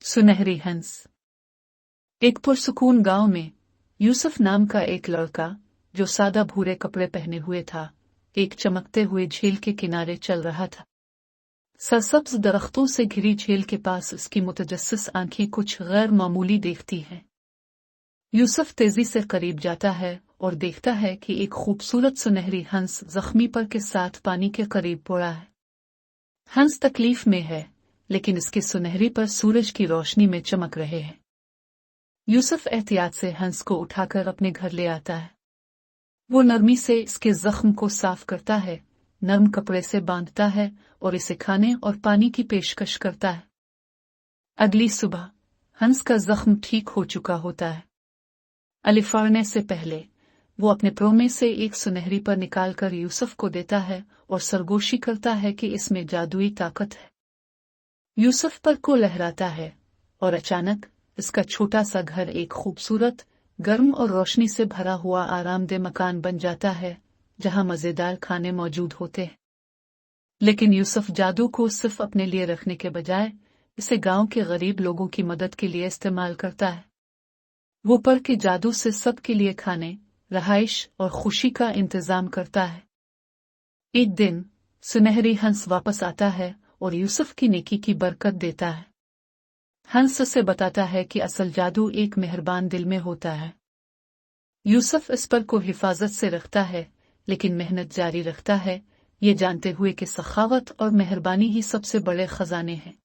सुनहरी हंस। एक पुरसुकून गांव में यूसुफ नाम का एक लड़का, जो सादा भूरे कपड़े पहने हुए था, एक चमकते हुए झील के किनारे चल रहा था। सरसब्ज दरख्तों से घिरी झील के पास उसकी मुतजस्सिस आंखें कुछ गैर मामूली देखती हैं। यूसुफ तेजी से करीब जाता है और देखता है कि एक खूबसूरत सुनहरी हंस जख्मी पर के साथ पानी के करीब पड़ा है। हंस तकलीफ में है, लेकिन इसके सुनहरी पर सूरज की रोशनी में चमक रहे हैं। यूसुफ एहतियात से हंस को उठाकर अपने घर ले आता है। वो नरमी से इसके जख्म को साफ करता है, नरम कपड़े से बांधता है और इसे खाने और पानी की पेशकश करता है। अगली सुबह हंस का जख्म ठीक हो चुका होता है। अलिफाड़ने से पहले वो अपने प्रो में से एक सुनहरी पर निकालकर यूसुफ को देता है और सरगोशी करता है कि इसमें जादुई ताकत है। यूसुफ पर को लहराता है और अचानक इसका छोटा सा घर एक खूबसूरत, गर्म और रोशनी से भरा हुआ आरामदेह मकान बन जाता है, जहां मजेदार खाने मौजूद होते हैं। लेकिन यूसुफ जादू को सिर्फ अपने लिए रखने के बजाय इसे गांव के गरीब लोगों की मदद के लिए इस्तेमाल करता है। वो पर के जादू से सबके लिए खाने, रहाइश और खुशी का इंतजाम करता है। एक दिन सुनहरी हंस वापस आता है और यूसुफ की नेकी की बरकत देता है। हंस से बताता है कि असल जादू एक मेहरबान दिल में होता है। यूसुफ इस पर को हिफाजत से रखता है, लेकिन मेहनत जारी रखता है, ये जानते हुए कि सखावत और मेहरबानी ही सबसे बड़े खजाने हैं।